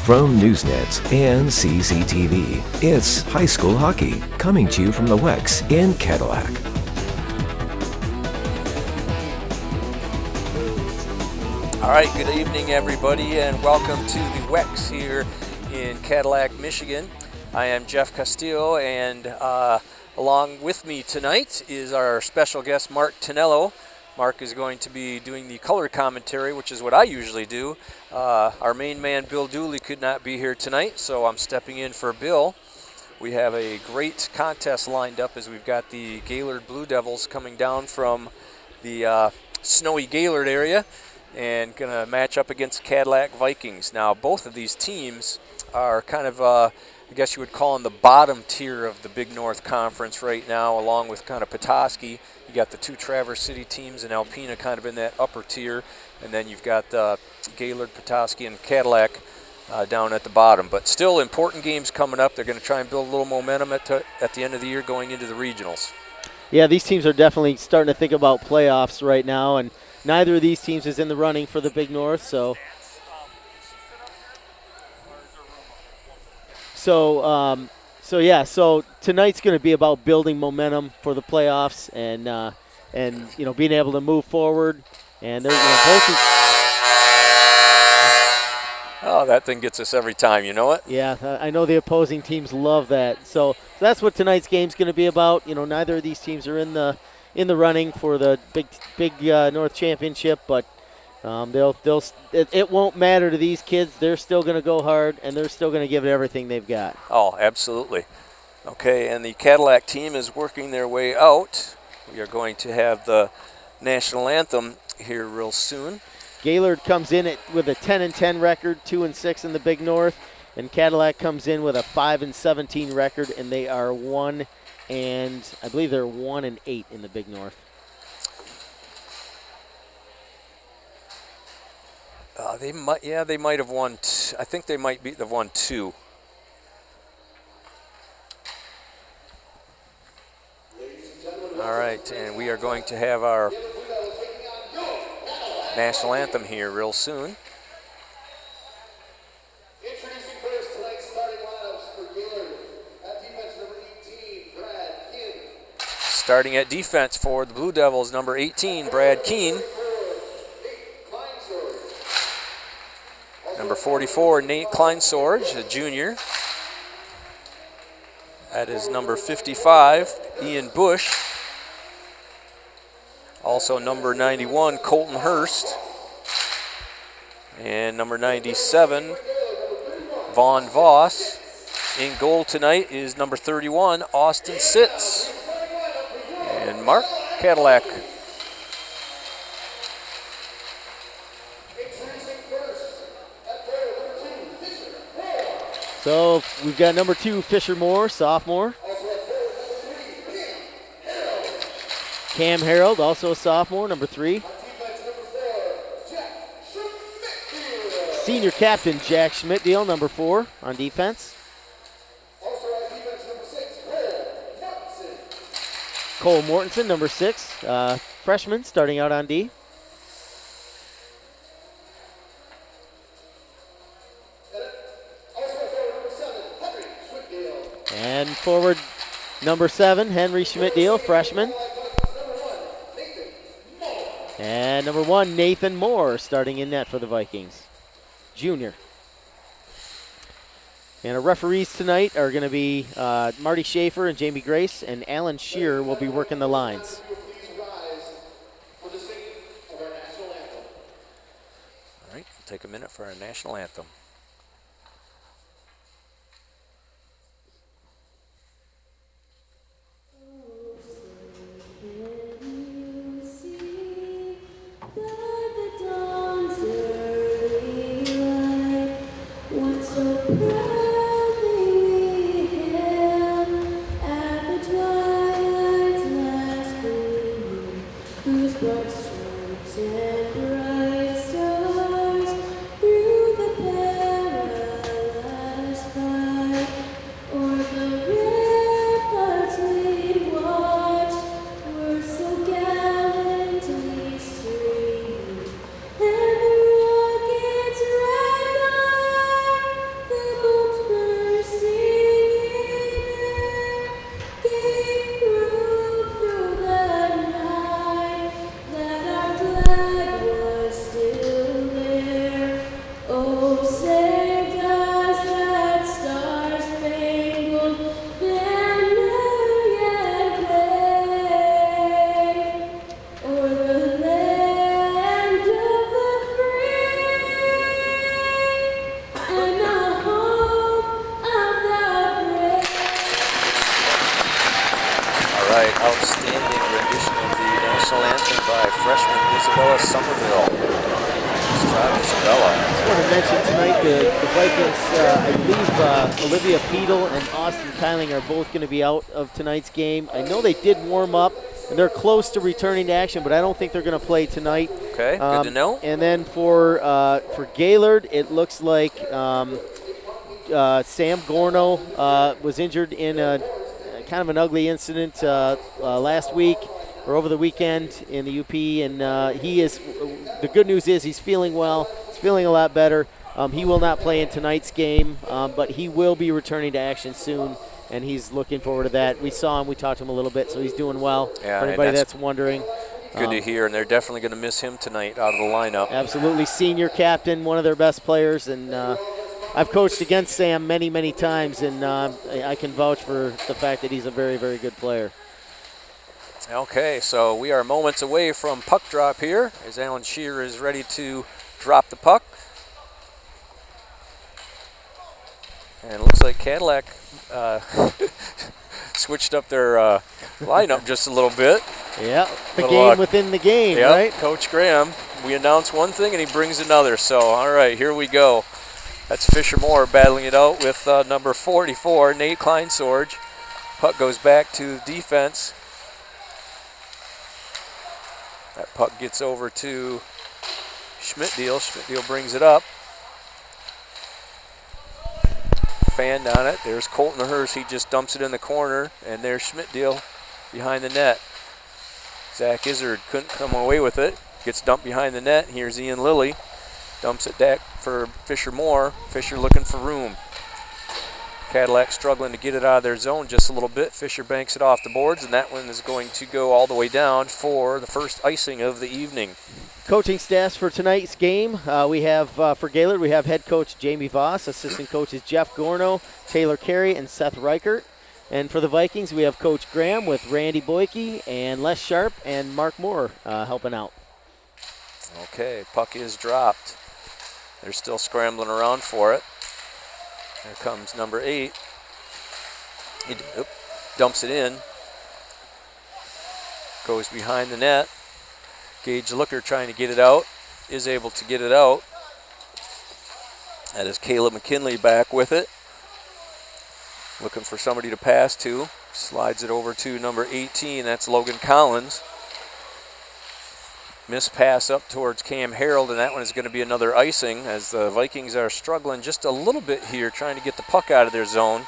From Newsnet and CCTV, it's high school hockey coming to you from the WEX in Cadillac. All right, good evening, everybody, and welcome to the WEX here in Cadillac, Michigan. I am Jeff Castillo, and along with me tonight is our special guest, Mark Tonello. Mark is going to be doing the color commentary, which is what I usually do. Our main man, Bill Dooley, could not be here tonight, so I'm stepping in for Bill. We have a great contest lined up as we've got the Gaylord Blue Devils coming down from the snowy Gaylord area and going to match up against Cadillac Vikings. Now, both of these teams are kind of, I guess you would call them the bottom tier of the Big North Conference right now, along with kind of Petoskey. You got the two Traverse City teams and Alpena kind of in that upper tier, and then you've got Gaylord, Petoskey, and Cadillac down at the bottom. But still important games coming up. They're going to try and build a little momentum at the end of the year going into the regionals. Yeah, these teams are definitely starting to think about playoffs right now, and neither of these teams is in the running for the Big North, so tonight's going to be about building momentum for the playoffs and being able to move forward. And they're Oh, that thing gets us every time, you know it? Yeah, I know the opposing teams love that. So that's what tonight's game's going to be about. You know, neither of these teams are in the running for the Big North Championship, but it won't matter to these kids. They're still going to go hard, and they're still going to give it everything they've got. Oh, absolutely. Okay, and the Cadillac team is working their way out. We are going to have the national anthem here real soon. Gaylord comes in with a 10-10 record, 2-6 in the Big North, and Cadillac comes in with a 5-17 record, and they are 1-8 in the Big North. They might have won. I think they might have won 2. All right, and we are going to have our national anthem here real soon. Introducing first tonight's starting lineups for Gaylord. At defense, number 18, Brad Keen. Starting at defense for the Blue Devils, number 18, Brad Keen. Number 44, Nate Kleinsorge, a junior. That is number 55, Ian Bush. Also number 91, Colton Hurst. And number 97, Vaughn Voss. In goal tonight is number 31, Austin Sitz. And Mark, Cadillac. So we've got number 2, Fisher Moore, sophomore. Cam Harold, also a sophomore, number 3. Senior captain Jack Schmidtdeal, number 4, on defense. Cole Mortensen, number 6, freshman, starting out on D. And forward, number 7, Henry Schmidtdeal, freshman. And number 1, Nathan Moore, starting in net for the Vikings, junior. And our referees tonight are going to be Marty Schaefer and Jamie Grace, and Alan Shearer will be working the lines. All right, we'll take a minute for our national anthem. Bright stripes and bright stars through the by freshman Isabella Somerville. Nice job, Isabella. I just want to mention tonight the Vikings, I believe Olivia Peedle and Austin Kyling are both going to be out of tonight's game. I know they did warm up, and they're close to returning to action, but I don't think they're going to play tonight. Okay, good to know. And then for Gaylord, it looks like Sam Gorno was injured in a kind of an ugly incident last week or over the weekend in the UP, and he is. The good news is he's feeling well. He's feeling a lot better. He will not play in tonight's game, but he will be returning to action soon, and he's looking forward to that. We saw him. We talked to him a little bit, so he's doing well. Yeah, for anybody that's wondering. Good to hear, and they're definitely going to miss him tonight out of the lineup. Absolutely, senior captain, one of their best players, and I've coached against Sam many, many times, and I can vouch for the fact that he's a very, very good player. Okay, so we are moments away from puck drop here as Alan Shear is ready to drop the puck. And it looks like Cadillac switched up their lineup just a little bit. Yeah, the game within the game, yep, right? Coach Graham, we announce one thing and he brings another. So, all right, here we go. That's Fisher Moore battling it out with number 44, Nate Kleinsorge. Puck goes back to defense. That puck gets over to Schmidtdeal. Schmidtdeal brings it up. Fanned on it. There's Colton Hurst. He just dumps it in the corner. And there's Schmidtdeal behind the net. Zach Izzard couldn't come away with it. Gets dumped behind the net. Here's Ian Lilly. Dumps it back for Fisher Moore. Fisher looking for room. Cadillac struggling to get it out of their zone just a little bit. Fisher banks it off the boards, and that one is going to go all the way down for the first icing of the evening. Coaching staffs for tonight's game. We have, for Gaylord, we have head coach Jamie Voss, assistant coaches Jeff Gorno, Taylor Carey, and Seth Reichert. And for the Vikings, we have Coach Graham with Randy Boyke and Les Sharp and Mark Moore helping out. Okay, puck is dropped. They're still scrambling around for it. Here comes number 8. He dumps it in. Goes behind the net. Gage Looker trying to get it out. Is able to get it out. That is Caleb McKinley back with it. Looking for somebody to pass to. Slides it over to number 18. That's Logan Collins. Missed pass up towards Cam Harold, and that one is going to be another icing as the Vikings are struggling just a little bit here trying to get the puck out of their zone.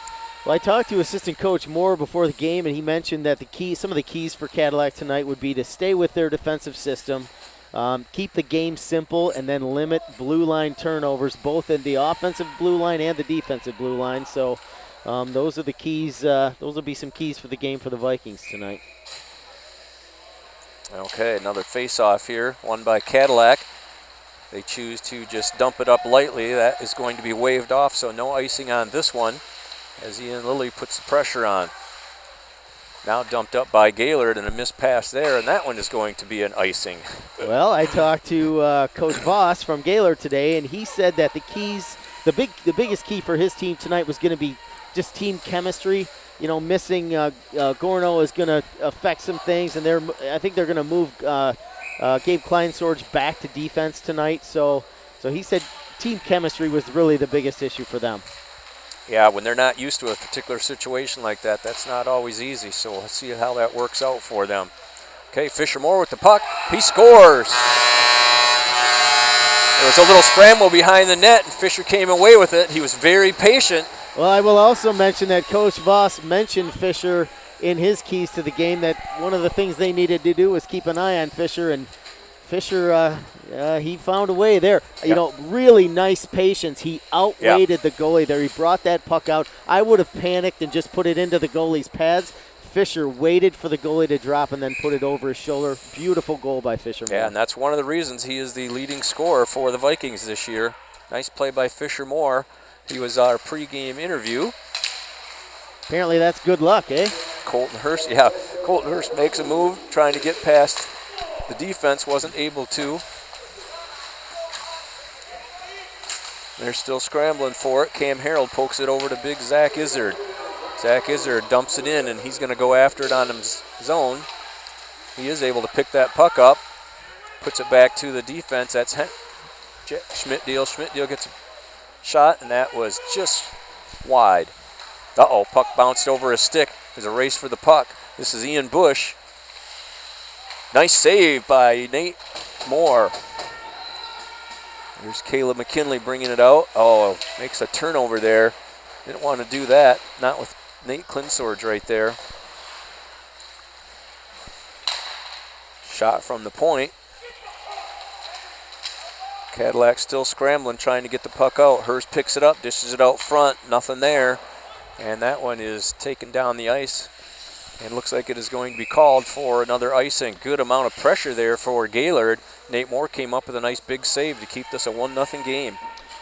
Well, I talked to assistant coach Moore before the game, and he mentioned that some of the keys for Cadillac tonight would be to stay with their defensive system, keep the game simple, and then limit blue line turnovers, both in the offensive blue line and the defensive blue line. So those are the keys. Those will be some keys for the game for the Vikings tonight. Okay, another face-off here, won by Cadillac. They choose to just dump it up lightly. That is going to be waved off, so no icing on this one as Ian Lilly puts the pressure on. Now dumped up by Gaylord and a missed pass there, and that one is going to be an icing. Well, I talked to Coach Voss from Gaylord today, and he said that the biggest key for his team tonight was going to be just team chemistry. You know, missing Gorno is going to affect some things, and I think they're going to move Gabe Kleinsorge back to defense tonight. So he said team chemistry was really the biggest issue for them. Yeah, when they're not used to a particular situation like that, that's not always easy. So we'll see how that works out for them. Okay, Fisher Moore with the puck. He scores. There was a little scramble behind the net, and Fisher came away with it. He was very patient. Well, I will also mention that Coach Voss mentioned Fisher in his keys to the game, that one of the things they needed to do was keep an eye on Fisher, and Fisher, he found a way there. Yep. You know, really nice patience. He outweighted the goalie there. He brought that puck out. I would have panicked and just put it into the goalie's pads. Fisher waited for the goalie to drop and then put it over his shoulder. Beautiful goal by Fisher. Yeah, and that's one of the reasons he is the leading scorer for the Vikings this year. Nice play by Fisher Moore. He was our pregame interview. Apparently that's good luck, eh? Colton Hurst makes a move, trying to get past the defense, wasn't able to. They're still scrambling for it. Cam Harold pokes it over to big Zach Izzard. Zach Izzard dumps it in, and he's going to go after it on his own. He is able to pick that puck up. puts it back to the defense. That's Schmidt-Deal. Schmidt-Deal gets a shot, and that was just wide. Uh-oh, puck bounced over his stick. There's a race for the puck. This is Ian Bush. Nice save by Nate Moore. Here's Caleb McKinley bringing it out. Oh, makes a turnover there. Didn't want to do that. Not with Nate Klinsorge right there. Shot from the point. Cadillac still scrambling, trying to get the puck out. Hurst picks it up, dishes it out front. Nothing there. And that one is taken down the ice. And looks like it is going to be called for another icing. Good amount of pressure there for Gaylord. Nate Moore came up with a nice big save to keep this a 1-0 game.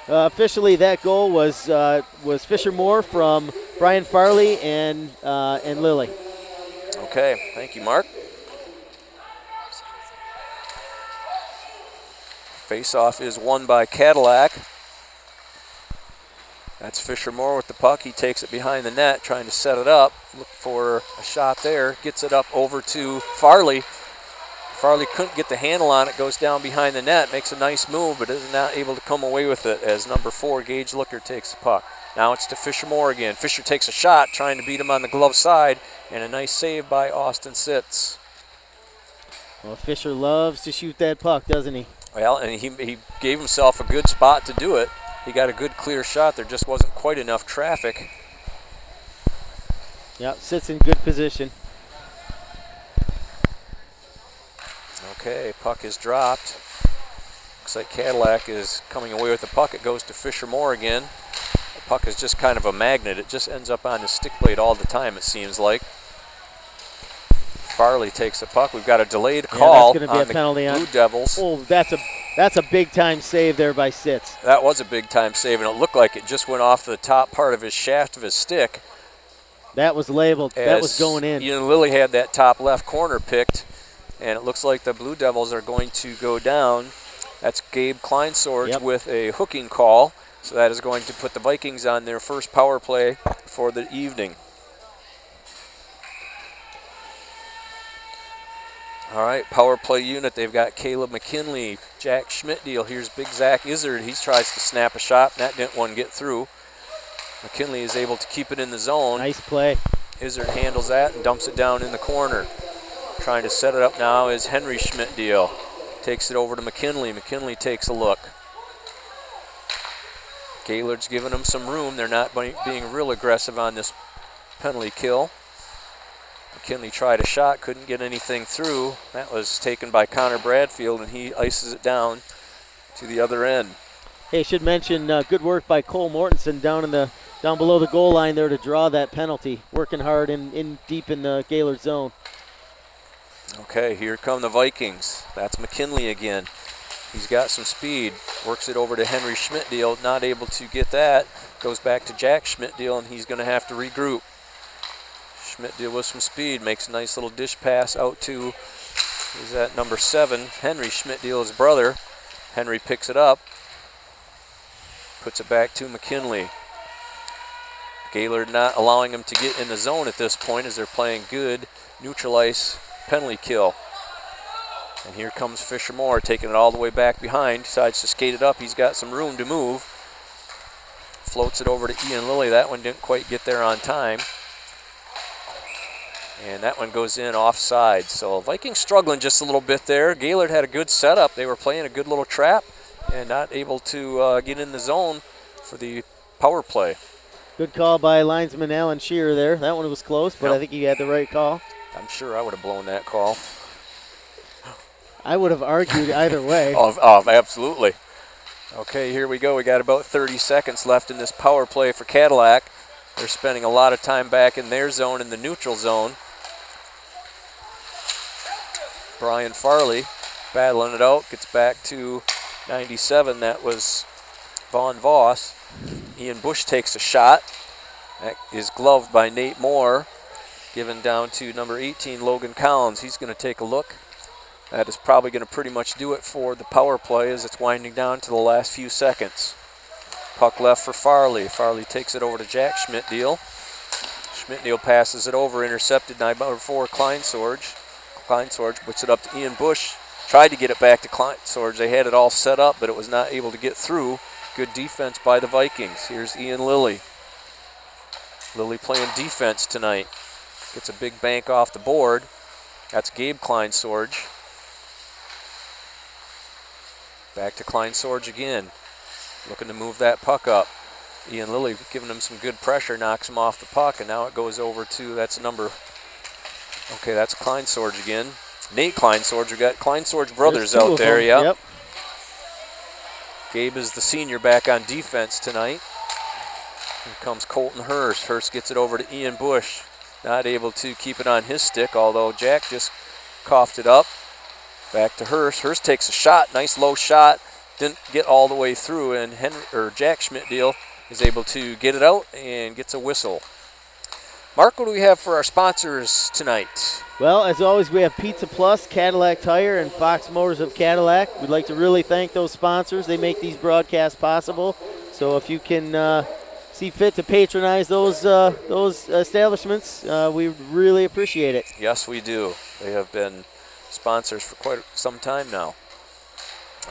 Officially, that goal was Fisher Moore from Brian Farley and Lilly. Okay, thank you, Mark. Face-off is won by Cadillac. That's Fisher Moore with the puck. He takes it behind the net, trying to set it up. Look for a shot there. Gets it up over to Farley. Farley couldn't get the handle on it. Goes down behind the net. Makes a nice move, but is not able to come away with it as number 4, Gage Looker, takes the puck. Now it's to Fisher Moore again. Fisher takes a shot, trying to beat him on the glove side. And a nice save by Austin Sitz. Well, Fisher loves to shoot that puck, doesn't he? Well, and he gave himself a good spot to do it. He got a good clear shot. There just wasn't quite enough traffic. Yep, sits in good position. Okay, puck is dropped. Looks like Cadillac is coming away with the puck. It goes to Fisher Moore again. The puck is just kind of a magnet. It just ends up on his stick blade all the time, it seems like. Farley takes the puck. We've got a delayed call that's gonna be on a the penalty Blue Devils. Oh, that's a big-time save there by Sitz. That was a big-time save, and it looked like it just went off the top part of his shaft of his stick. That was labeled. That was going in. Ian Lilly had that top left corner picked, and it looks like the Blue Devils are going to go down. That's Gabe Kleinsorge with a hooking call, so that is going to put the Vikings on their first power play for the evening. All right, power play unit. They've got Caleb McKinley, Jack Schmidt-Deal. Here's big Zach Izzard. He tries to snap a shot, and that didn't one get through. McKinley is able to keep it in the zone. Nice play. Izzard handles that and dumps it down in the corner. Trying to set it up now is Henry Schmidt-Deal. Takes it over to McKinley. McKinley takes a look. Gaylord's giving them some room. They're not being real aggressive on this penalty kill. McKinley tried a shot, couldn't get anything through. That was taken by Connor Bradfield, and he ices it down to the other end. Hey, should mention good work by Cole Mortensen down below the goal line there to draw that penalty. Working hard in deep in the Gaylord zone. Okay, here come the Vikings. That's McKinley again. He's got some speed. Works it over to Henry Schmidt-Deal. Not able to get that. Goes back to Jack Schmidt-Deal, and he's going to have to regroup. Schmidt-Deal with some speed. Makes a nice little dish pass out to, is that number 7, Henry Schmidt-Deal, his brother. Henry picks it up. Puts it back to McKinley. Gaylord not allowing him to get in the zone at this point as they're playing good neutral ice penalty kill. And here comes Fisher Moore taking it all the way back behind. Decides to skate it up. He's got some room to move. Floats it over to Ian Lilly. That one didn't quite get there on time. And that one goes in offside. So Vikings struggling just a little bit there. Gaylord had a good setup. They were playing a good little trap and not able to get in the zone for the power play. Good call by linesman Alan Shearer there. That one was close, but I think he had the right call. I'm sure I would have blown that call. I would have argued either way. Oh, absolutely. Okay, here we go. We got about 30 seconds left in this power play for Cadillac. They're spending a lot of time back in their zone, in the neutral zone. Brian Farley battling it out, gets back to 97. That was Vaughn Voss. Ian Bush takes a shot. That is gloved by Nate Moore. Given down to number 18, Logan Collins. He's going to take a look. That is probably going to pretty much do it for the power play as it's winding down to the last few seconds. Puck left for Farley. Farley takes it over to Jack Schmidt-Deal. Schmidt-Deal passes it over, intercepted by number 4, Kleinsorge. Kleinsorge puts it up to Ian Bush. tried to get it back to Kleinsorge. They had it all set up, but it was not able to get through. Good defense by the Vikings. Here's Ian Lilly. Lilly playing defense tonight. Gets a big bank off the board. That's Gabe Kleinsorge. Back to Kleinsorge again. Looking to move that puck up. Ian Lilly giving him some good pressure, knocks him off the puck, and now it goes over to, that's Kleinsorge again. Nate Kleinsorge. We got Kleinsorge brothers out there, Yep. Gabe is the senior back on defense tonight. Here comes Colton Hurst. Hurst gets it over to Ian Bush. Not able to keep it on his stick, although Jack just coughed it up. Back to Hurst. Hurst takes a shot, nice low shot. Didn't get all the way through, and Jack Schmidtdeal is able to get it out and gets a whistle. Mark, what do we have for our sponsors tonight? Well, as always, we have Pizza Plus, Cadillac Tire, and Fox Motors of Cadillac. We'd like to really thank those sponsors. They make these broadcasts possible. So if you can see fit to patronize those establishments, we really appreciate it. Yes, we do. They have been sponsors for quite some time now.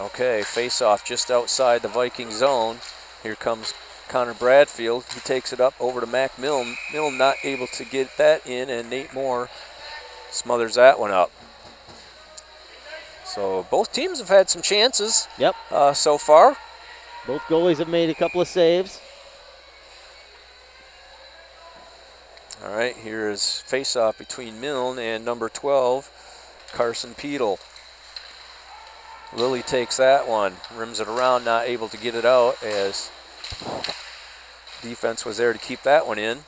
Okay, face-off just outside the Viking zone. Here comes Connor Bradfield. He takes it up over to Mac Milne. Milne not able to get that in, and Nate Moore smothers that one up. So both teams have had some chances so far. Both goalies have made a couple of saves. All right, here is face-off between Milne and number 12, Carson Peedle. Lilly takes that one, rims it around, not able to get it out as defense was there to keep that one in.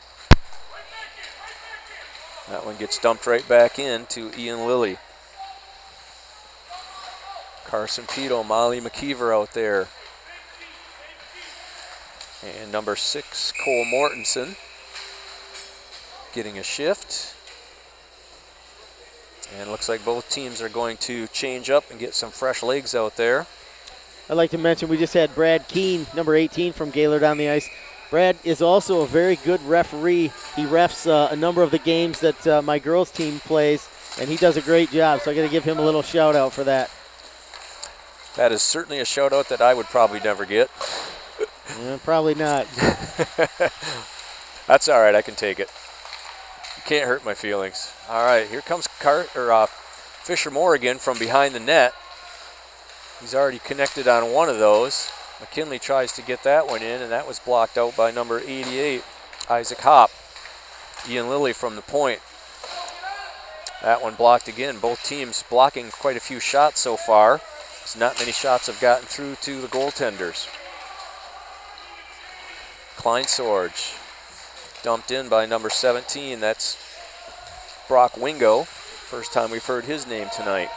That one gets dumped right back in to Ian Lilly. Carson Peedle, Molly McKeever out there. And number 6, Cole Mortensen, getting a shift. And it looks like both teams are going to change up and get some fresh legs out there. I'd like to mention we just had Brad Keene, number 18 from Gaylord, on the ice. Brad is also a very good referee. He refs a number of the games that my girls' team plays, and he does a great job. So I got to give him a little shout-out for that. That is certainly a shout-out that I would probably never get. Yeah, probably not. That's all right. I can take it. You can't hurt my feelings. All right, here comes Fisher Moore again from behind the net. He's already connected on one of those. McKinley tries to get that one in, and that was blocked out by number 88, Isaac Hopp. Ian Lilly from the point. That one blocked again. Both teams blocking quite a few shots so far. So not many shots have gotten through to the goaltenders. Kleinsorge dumped in by number 17. That's Brock Wingo. First time we've heard his name tonight.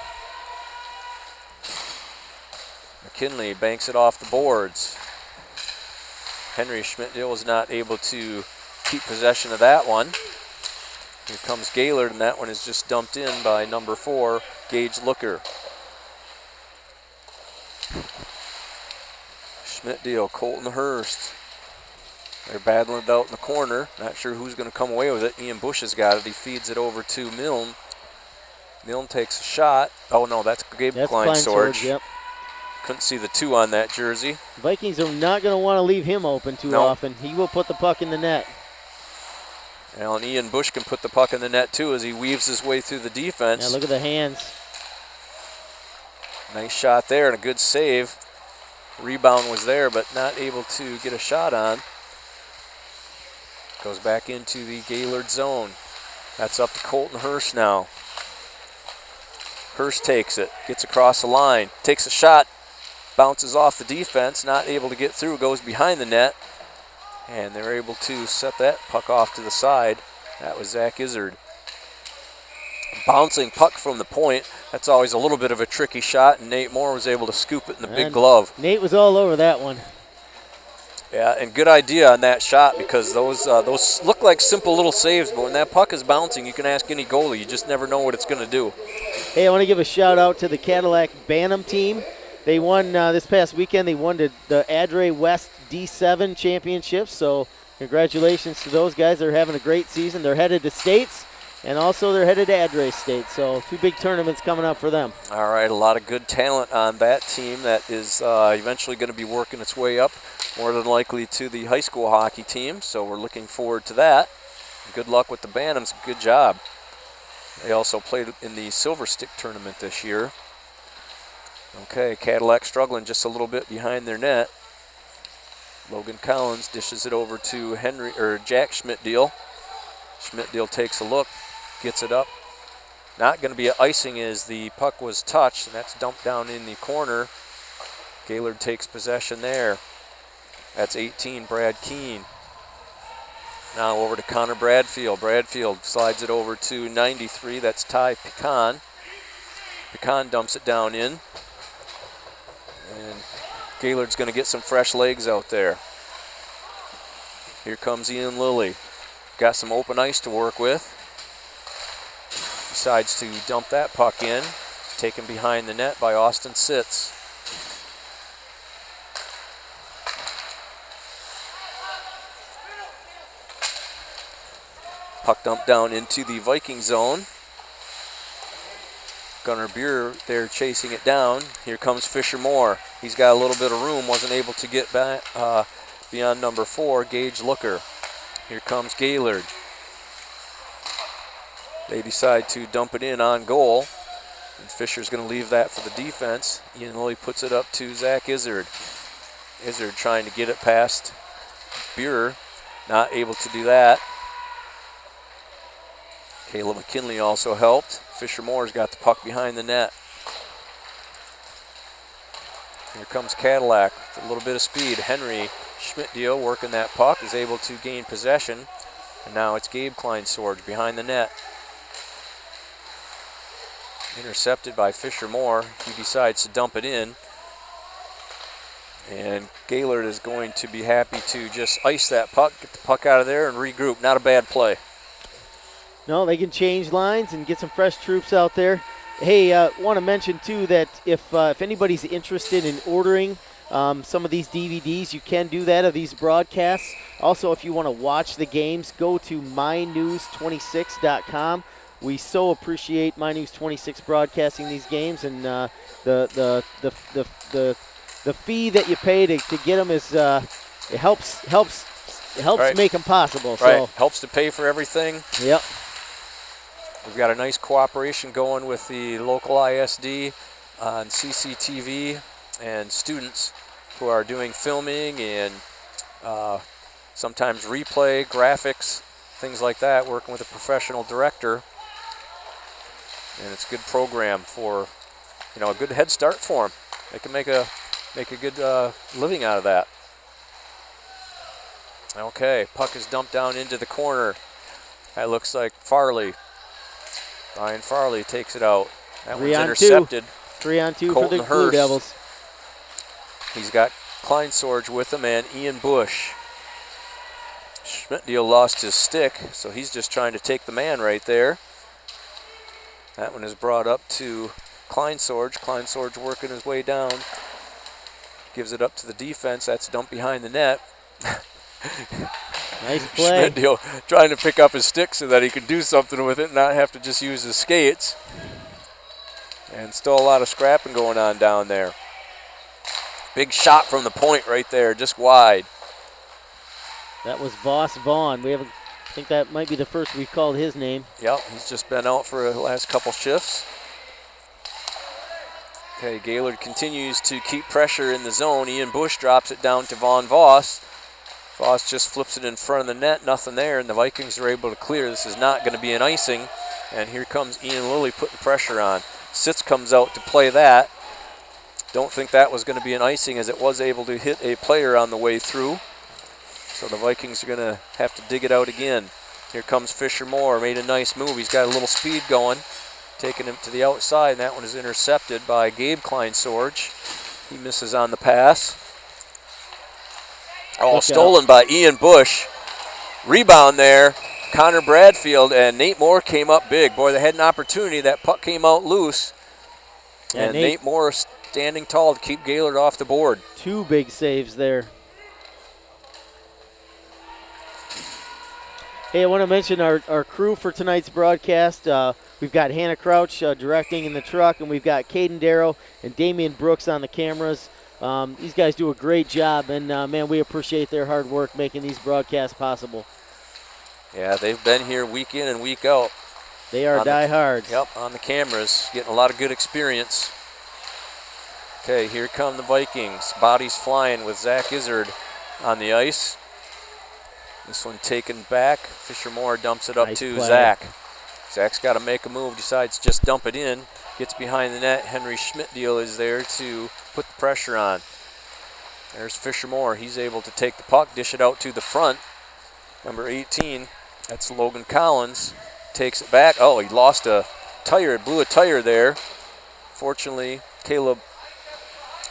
McKinley banks it off the boards. Henry Schmidtdeal was not able to keep possession of that one. Here comes Gaylord, and that one is just dumped in by number 4, Gage Looker. Schmidtdeal, Colton Hurst. They're battling it out in the corner. Not sure who's going to come away with it. Ian Bush has got it. He feeds it over to Milne. Milne takes a shot. Oh, no, that's Gabe Kleinsorge. Yep. Couldn't see the 2 on that jersey. Vikings are not going to want to leave him open too often. He will put the puck in the net. And Ian Bush can put the puck in the net, too, as he weaves his way through the defense. Yeah, look at the hands. Nice shot there and a good save. Rebound was there, but not able to get a shot on. Goes back into the Gaylord zone. That's up to Colton Hurst now. Hurst takes it, gets across the line, takes a shot, bounces off the defense, not able to get through, goes behind the net, and they're able to set that puck off to the side. That was Zach Izzard. Bouncing puck from the point. That's always a little bit of a tricky shot, and Nate Moore was able to scoop it in the big glove. Nate was all over that one. Yeah, and good idea on that shot, because those look like simple little saves, but when that puck is bouncing, you can ask any goalie. You just never know what it's going to do. Hey, I want to give a shout-out to the Cadillac Bantam team. They won this past weekend. They won the Adre West D7 championship, so congratulations to those guys. They're having a great season. They're headed to states, And also they're headed to Address State, so 2 big tournaments coming up for them. All right, a lot of good talent on that team that is eventually going to be working its way up, more than likely to the high school hockey team, so we're looking forward to that. Good luck with the Bantams. Good job. They also played in the Silver Stick tournament this year. Okay, Cadillac struggling just a little bit behind their net. Logan Collins dishes it over to Jack Schmidtdeal. Schmidtdeal takes a look, gets it up. Not going to be an icing as the puck was touched, and that's dumped down in the corner. Gaylord takes possession there. That's 18, Brad Keene. Now over to Connor Bradfield. Bradfield slides it over to 93, that's Ty Pecan. Pecan dumps it down in. And Gaylord's going to get some fresh legs out there. Here comes Ian Lilly. Got some open ice to work with. Decides to dump that puck in. Taken behind the net by Austin Sitz. Puck dumped down into the Viking zone. Gunnar Buer there chasing it down. Here comes Fisher Moore. He's got a little bit of room, wasn't able to get back beyond number 4, Gage Looker. Here comes Gaylord. They decide to dump it in on goal. And Fisher's going to leave that for the defense. Ian Lilly puts it up to Zach Izzard. Izzard trying to get it past Buer. Not able to do that. Kayla McKinley also helped. Fisher Moore's got the puck behind the net. Here comes Cadillac with a little bit of speed. Henry Schmidtdeal working that puck, is able to gain possession. And now it's Gabe Kleinsorge behind the net. Intercepted by Fisher Moore. He decides to dump it in. And Gaylord is going to be happy to just ice that puck, get the puck out of there and regroup. Not a bad play. No, they can change lines and get some fresh troops out there. Hey, want to mention too that if anybody's interested in ordering some of these DVDs, you can do that of these broadcasts. Also, if you want to watch the games, go to mynews26.com. We so appreciate MyNews26 broadcasting these games, and the fee that you pay to get them is it helps Right. make them possible. Right, So helps to pay for everything. Yep. We've got a nice cooperation going with the local ISD on CCTV and students who are doing filming and sometimes replay, graphics, things like that, working with a professional director. And it's a good program for, a good head start for them. They can make a good living out of that. Okay, puck is dumped down into the corner. That looks like Farley. Ryan Farley takes it out. That one's intercepted. 3-on-2 Colton for the Blue Hurst. Devils. He's got Kleinsorge with him and Ian Bush. Schmidtdeal lost his stick, so he's just trying to take the man right there. That one is brought up to Kleinsorge. Kleinsorge working his way down. Gives it up to the defense. That's dumped behind the net. Nice play. Schmidtdeal trying to pick up his stick so that he can do something with it and not have to just use his skates. And still a lot of scrapping going on down there. Big shot from the point right there, just wide. That was Voss Vaughn. I think that might be the first we've called his name. Yep, he's just been out for the last couple shifts. Okay, Gaylord continues to keep pressure in the zone. Ian Bush drops it down to Vaughn Voss. Voss just flips it in front of the net, nothing there, and the Vikings are able to clear. This is not going to be an icing, and here comes Ian Lilly putting pressure on. Sitz comes out to play that. Don't think that was going to be an icing, as it was able to hit a player on the way through. So the Vikings are going to have to dig it out again. Here comes Fisher Moore, made a nice move. He's got a little speed going, taking him to the outside, and that one is intercepted by Gabe Kleinsorge. He misses on the pass. Oh, stolen by Ian Bush. Rebound there. Connor Bradfield and Nate Moore came up big. Boy, they had an opportunity. That puck came out loose. And Nate Moore standing tall to keep Gaylord off the board. 2 big saves there. Hey, I want to mention our crew for tonight's broadcast. We've got Hannah Crouch directing in the truck, and we've got Caden Darrow and Damian Brooks on the cameras. These guys do a great job, and, man, we appreciate their hard work making these broadcasts possible. Yeah, they've been here week in and week out. They are diehards. Yep, on the cameras, getting a lot of good experience. Okay, here come the Vikings. Bodies flying with Zach Izzard on the ice. This one taken back. Fisher Moore dumps it up Nice to play. Zach. Zach's got to make a move, decides just dump it in. Gets behind the net. Henry Schmidtdeal is there to put the pressure on. There's Fisher Moore. He's able to take the puck, dish it out to the front. Number 18, that's Logan Collins. Takes it back. Oh, he lost a tire, blew a tire there. Fortunately, Caleb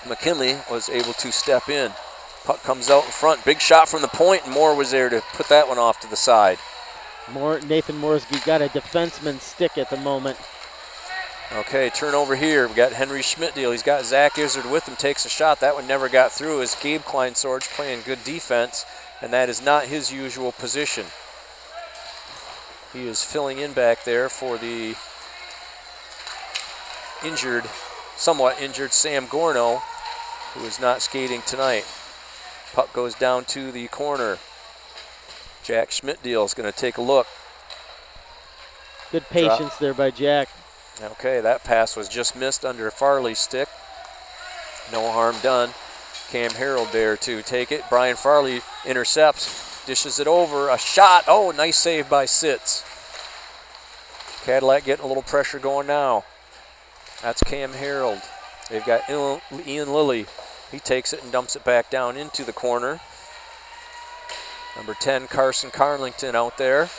McKinley was able to step in. Puck comes out in front. Big shot from the point, and Moore was there to put that one off to the side. Nathan Moore's got a defenseman stick at the moment. Okay, turnover here. We got Henry Schmidtdeal. He's got Zach Izzard with him. Takes a shot. That one never got through as Gabe Kleinsorge playing good defense, and that is not his usual position. He is filling in back there for the somewhat injured Sam Gorno, who is not skating tonight. Puck goes down to the corner. Jack Schmidtdeal is going to take a look. Good patience there by Jack. Okay, that pass was just missed under Farley's stick. No harm done. Cam Harold there to take it. Brian Farley intercepts, dishes it over. A shot. Oh, nice save by Sitz. Cadillac getting a little pressure going now. That's Cam Harold. They've got Ian Lilly. He takes it and dumps it back down into the corner. Number 10, Carson Carlington out there,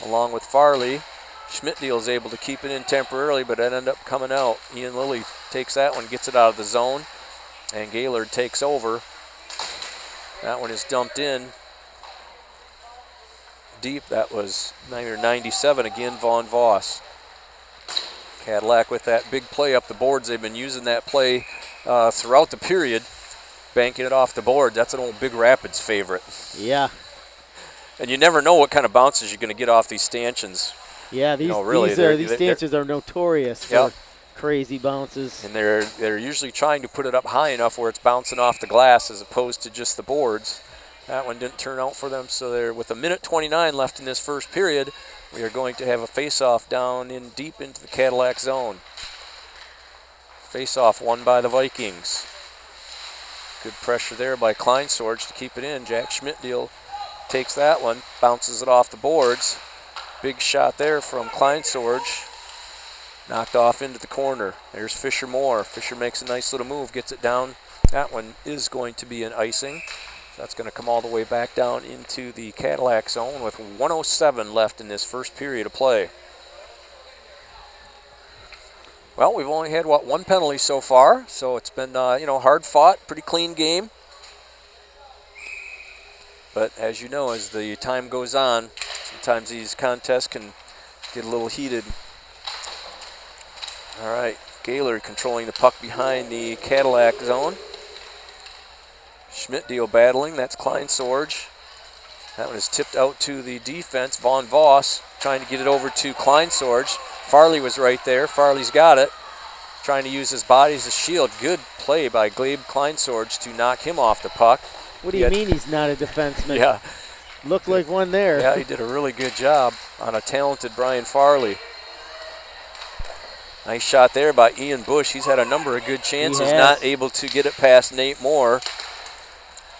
along with Farley. Schmidtdeal is able to keep it in temporarily, but it ended up coming out. Ian Lilly takes that one, gets it out of the zone, and Gaylord takes over. That one is dumped in deep. That was number 97 again, Vaughn Voss. Cadillac with that big play up the boards. They've been using that play throughout the period, banking it off the board. That's an old Big Rapids favorite. Yeah. And you never know what kind of bounces you're going to get off these stanchions. Yeah, these stanchions are notorious for crazy bounces. And they're usually trying to put it up high enough where it's bouncing off the glass as opposed to just the boards. That one didn't turn out for them, so they're with 1:29 left in this first period. We are going to have a face-off down in deep into the Cadillac zone. Face-off won by the Vikings. Good pressure there by Kleinsorge to keep it in. Jack Schmidtdeal takes that one, bounces it off the boards. Big shot there from Kleinsorge. Knocked off into the corner. There's Fisher Moore. Fisher makes a nice little move, gets it down. That one is going to be an icing. That's going to come all the way back down into the Cadillac zone with 1:07 left in this first period of play. Well, we've only had, one penalty so far, so it's been, hard fought, pretty clean game. But as you know, as the time goes on, sometimes these contests can get a little heated. All right, Gaylord controlling the puck behind the Cadillac zone. Schmidtdeal battling, that's Kleinsorge. That one is tipped out to the defense. Vaughn Voss trying to get it over to Kleinsorge. Farley was right there. Farley's got it. Trying to use his body as a shield. Good play by Gabe Kleinsorge to knock him off the puck. What do you mean he's not a defenseman? Yeah. Looked like one there. Yeah, he did a really good job on a talented Brian Farley. Nice shot there by Ian Bush. He's had a number of good chances, not able to get it past Nate Moore.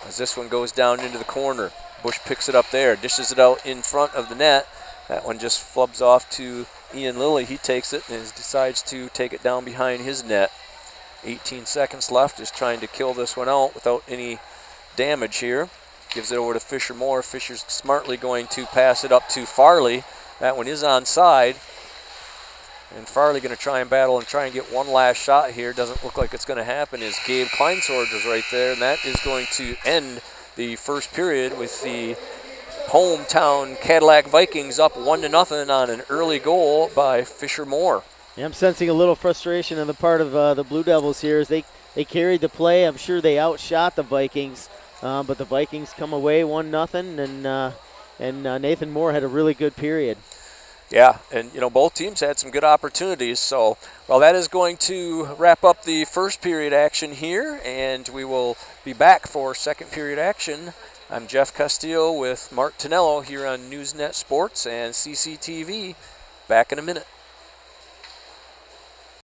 As this one goes down into the corner. Bush picks it up there, dishes it out in front of the net. That one just flubs off to Ian Lilly. He takes it and decides to take it down behind his net. 18 seconds left, just trying to kill this one out without any damage here. Gives it over to Fisher Moore. Fisher's smartly going to pass it up to Farley. That one is onside. And Farley going to try and battle and try and get one last shot here. Doesn't look like it's going to happen as Gabe Kleinsorge is right there. And that is going to end the first period with the hometown Cadillac Vikings up 1-0 on an early goal by Fisher Moore. Yeah, I'm sensing a little frustration on the part of the Blue Devils here as they carried the play. I'm sure they outshot the Vikings, but the Vikings come away 1-0 and and Nathan Moore had a really good period. Yeah, and both teams had some good opportunities. So, well, that is going to wrap up the first period action here, and we will be back for second period action. I'm Jeff Castillo with Mark Tonello here on Newsnet Sports and CCTV. Back in a minute.